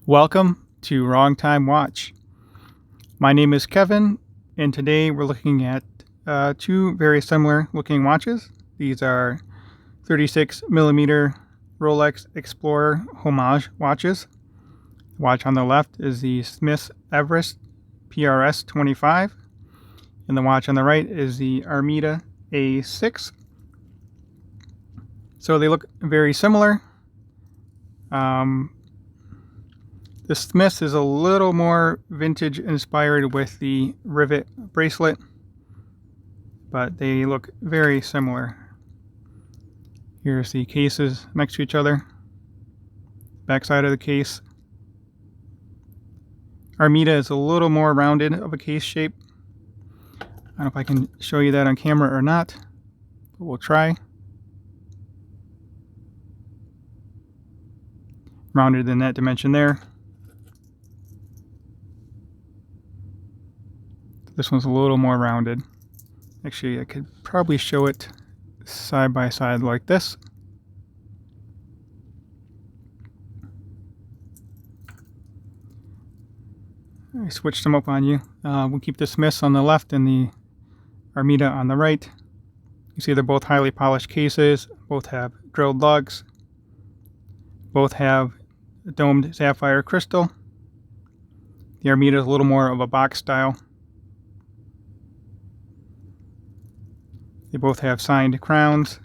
Welcome to Wrong Time Watch. My name is Kevin, and today we're looking at two very similar looking watches. These are 36mm Rolex Explorer Homage watches. The watch on the left is the Smith's Everest PRS-25, and the watch on the right is the Armida A6. So they look very similar. The Smith's is a little more vintage inspired with the rivet bracelet, but they look very similar. Here's the cases next to each other. Back side of the case. Armida is a little more rounded of a case shape. I don't know if I can show you that on camera or not, but we'll try. Rounded in that dimension there. This one's a little more rounded. Actually, I could probably show it side by side like this. I switched them up on you. We'll keep the Smiths on the left and the Armida on the right. You see they're both highly polished cases. Both have drilled lugs. Both have domed sapphire crystal. The Armida is a little more of a box style. They both have signed crowns.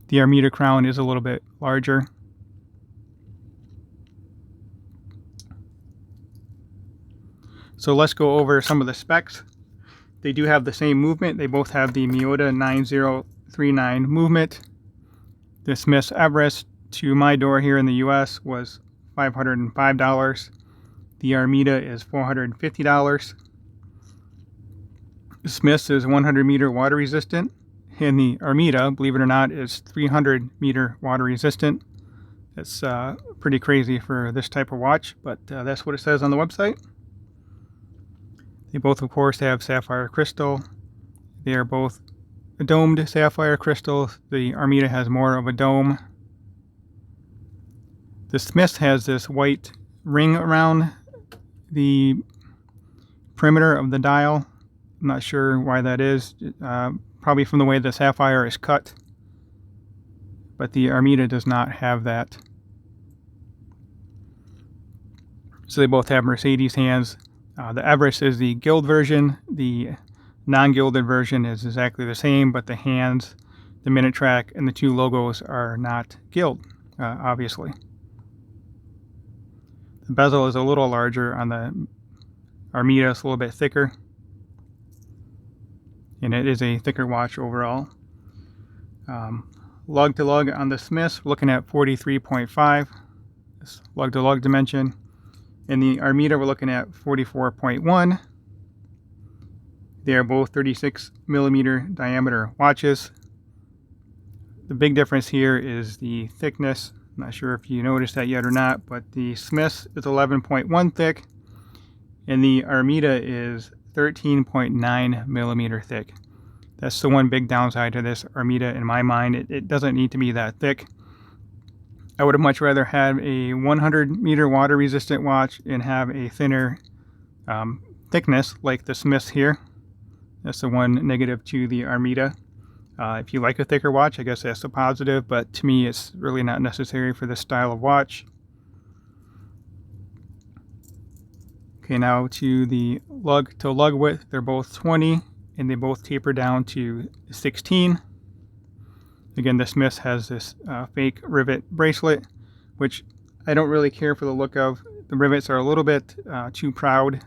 The Armida crown is a little bit larger. So let's go over some of the specs. They do have the same movement. They both have the Miyota 9039 movement. The Smith's Everest to my door here in the US was $505. The Armida is $450. The Smith's is 100 meter water resistant, and the Armida, believe it or not, is 300 meter water resistant. That's pretty crazy for this type of watch, but that's what it says on the website. They both, of course, have sapphire crystal. They are both domed sapphire crystal. The Armida has more of a dome. The Smith's has this white ring around the perimeter of the dial. I'm not sure why that is, probably from the way the sapphire is cut, but the Armida does not have that. So they both have Mercedes hands. The Everest is the gild version. The non-gilded version is exactly the same, but the hands, the minute track, and the two logos are not gild, obviously. The bezel is a little larger on the Armida. It's a little bit thicker. And it is a thicker watch overall. Lug to lug on the Smiths, we're looking at 43.5. This lug to lug dimension. In the Armida, we're looking at 44.1. They are both 36mm diameter watches. The big difference here is the thickness. I'm not sure if you noticed that yet or not, but the Smiths is 11.1 thick, and the Armida is 13.9mm thick. That's the one big downside to this Armida in my mind. It doesn't need to be that thick. I would have much rather have a 100 meter water resistant watch and have a thinner thickness like the Smiths here. That's the one negative to the Armida. If you like a thicker watch, I guess that's a positive, but to me it's really not necessary for this style of watch. Okay, now to the lug to lug width. They're both 20, and they both taper down to 16. Again, the Smiths has this fake rivet bracelet, which I don't really care for the look of. The rivets are a little bit too proud.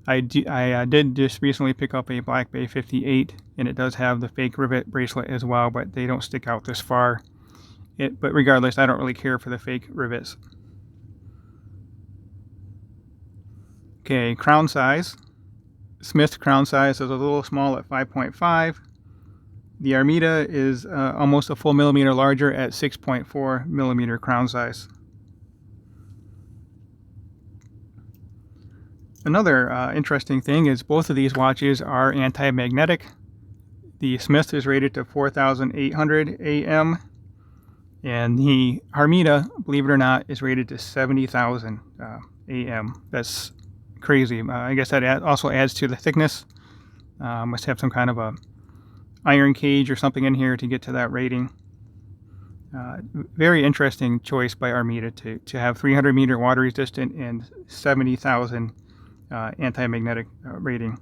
I did just recently pick up a Black Bay 58, and it does have the fake rivet bracelet as well, but they don't stick out this far. But regardless, I don't really care for the fake rivets. Okay, crown size. Smith's crown size is a little small at 5.5. The Armida is almost a full millimeter larger at 6.4mm crown size. Another interesting thing is both of these watches are anti-magnetic. The Smith's is rated to 4,800 AM, And the Armida, believe it or not, is rated to 70,000 AM. That's crazy. I guess that also adds to the thickness. Must have some kind of a iron cage or something in here to get to that rating. Very interesting choice by Armida to have 300 meter water resistant and 70,000 anti-magnetic rating.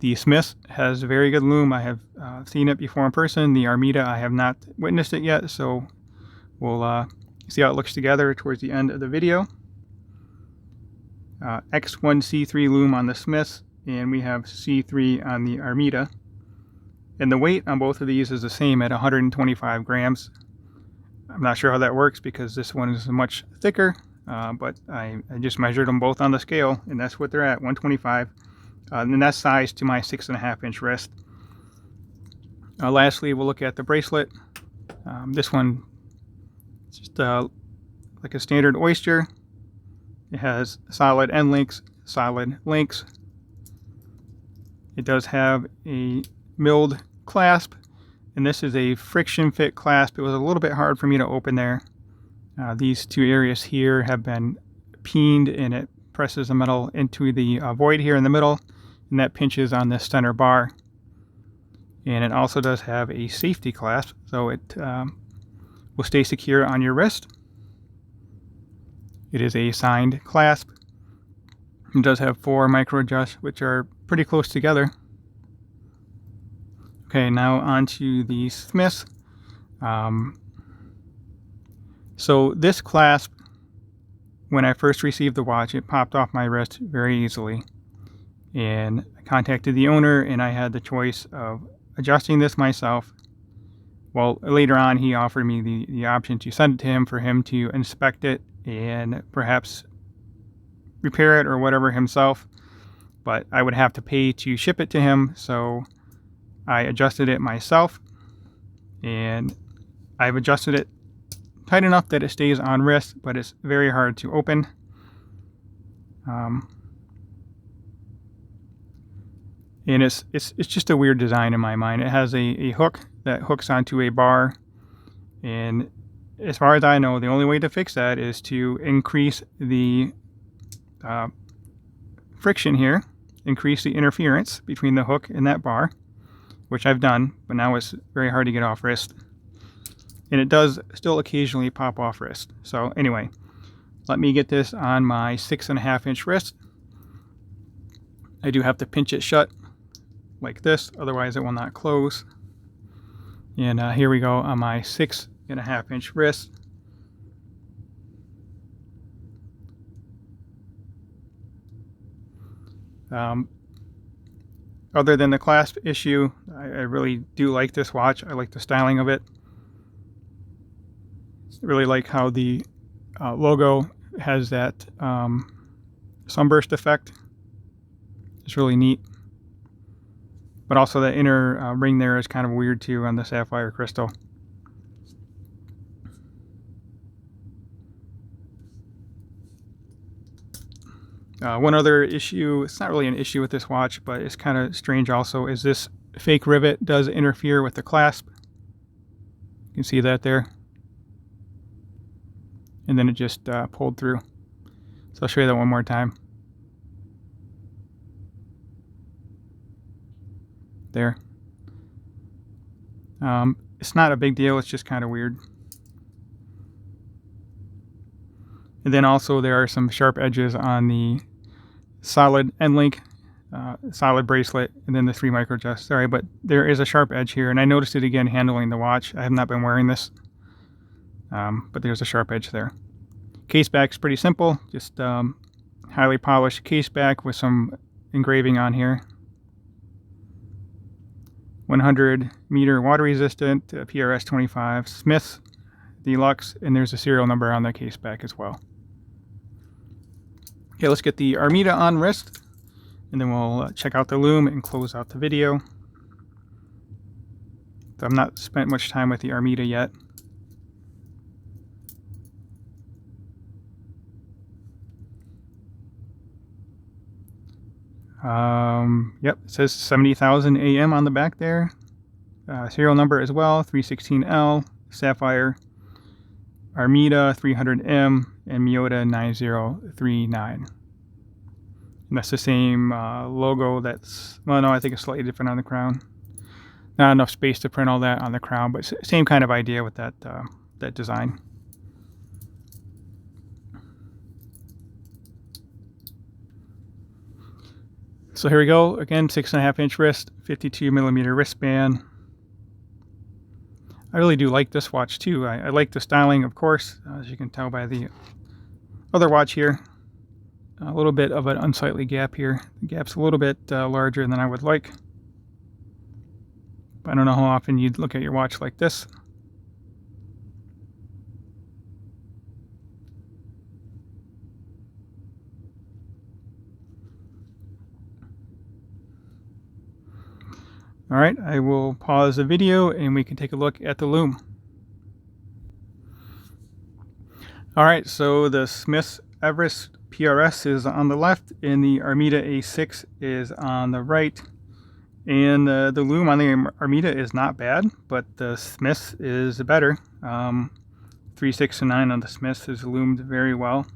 The Smith has a very good loom. I have seen it before in person. The Armida, I have not witnessed it yet, so we'll see how it looks together towards the end of the video. X1C3 loom on the Smith, and we have C3 on the Armida. And the weight on both of these is the same at 125 grams. I'm not sure how that works because this one is much thicker, but I just measured them both on the scale, and that's what they're at, 125. And that's sized to my 6.5-inch wrist. Lastly, we'll look at the bracelet. This one is just like a standard oyster. It has solid end links, solid links. It does have a milled clasp, and this is a friction fit clasp. It was a little bit hard for me to open there. These two areas here have been peened, and it presses the metal into the void here in the middle, and that pinches on this center bar. And it also does have a safety clasp, so it will stay secure on your wrist. It is a signed clasp. It does have 4 micro adjusts, which are pretty close together. Okay, now onto the Smith. So this clasp, when I first received the watch, it popped off my wrist very easily. And I contacted the owner, and I had the choice of adjusting this myself. Well, later on, he offered me the option to send it to him for him to inspect it and perhaps repair it or whatever himself. But I would have to pay to ship it to him, so I adjusted it myself. And I've adjusted it tight enough that it stays on wrist, but it's very hard to open. And it's just a weird design in my mind. It has a hook that hooks onto a bar, and as far as I know, the only way to fix that is to increase the friction here, increase the interference between the hook and that bar, which I've done, but now it's very hard to get off wrist. And it does still occasionally pop off wrist. So anyway, let me get this on my 6.5-inch wrist. I do have to pinch it shut like this, otherwise it will not close. And here we go on my 6.5-inch wrist. Other than the clasp issue, I really do like this watch. I like the styling of it. I really like how the logo has that sunburst effect. It's really neat. But also the inner ring there is kind of weird too on the sapphire crystal. One other issue, it's not really an issue with this watch, but it's kind of strange also, is this fake rivet does interfere with the clasp. You can see that there. And then it just pulled through. So I'll show you that one more time. There. It's not a big deal, it's just kind of weird. And then also there are some sharp edges on the solid end link, solid bracelet, and then the 3 micro adjust. Sorry, but there is a sharp edge here, and I noticed it again handling the watch. I have not been wearing this, but there's a sharp edge there. Case back's pretty simple, just highly polished case back with some engraving on here. 100 meter water resistant, PRS-25 Smith Deluxe, and there's a serial number on the case back as well. Okay, let's get the Armida on wrist, and then we'll check out the loom and close out the video. So I've not spent much time with the Armida yet. Yep, it says 70,000 AM on the back there. Serial number as well, 316L Sapphire, Armida 300M, and Miyota 9039. And that's the same logo that's, well, no, I think it's slightly different on the crown. Not enough space to print all that on the crown, but same kind of idea with that, that design. So here we go. Again, 6.5-inch wrist, 52mm wristband. I really do like this watch too. I like the styling, of course, as you can tell by the other watch here. A little bit of an unsightly gap here. The gap's a little bit larger than I would like. I don't know how often you'd look at your watch like this. All right, I will pause the video and we can take a look at the loom. All right, so the Smith's Everest PRS is on the left and the Armida A6 is on the right. And the loom on the Armida is not bad, but the Smith's is better. 3, 6, and 9 on the Smith's is loomed very well.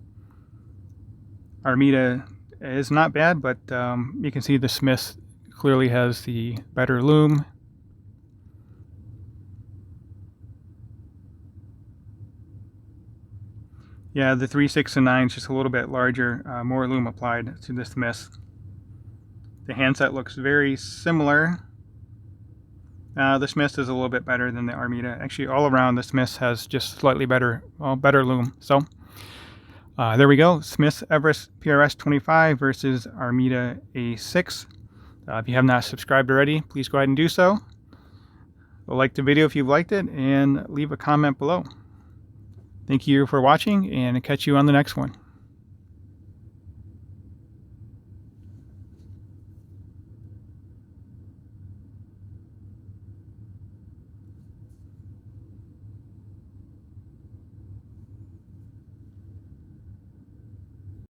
Armida is not bad, but you can see the Smith's clearly has the better loom. Yeah, the 3, 6, and 9 is just a little bit larger, more loom applied to the Smith's. The handset looks very similar. The Smith's is a little bit better than the Armida. Actually, all around the Smith's has just slightly better, better loom. So there we go. Smith's Everest PRS-25 versus Armida A6. If you have not subscribed already, please go ahead and do so. Like the video if you've liked it, and leave a comment below. Thank you for watching, and I'll catch you on the next one.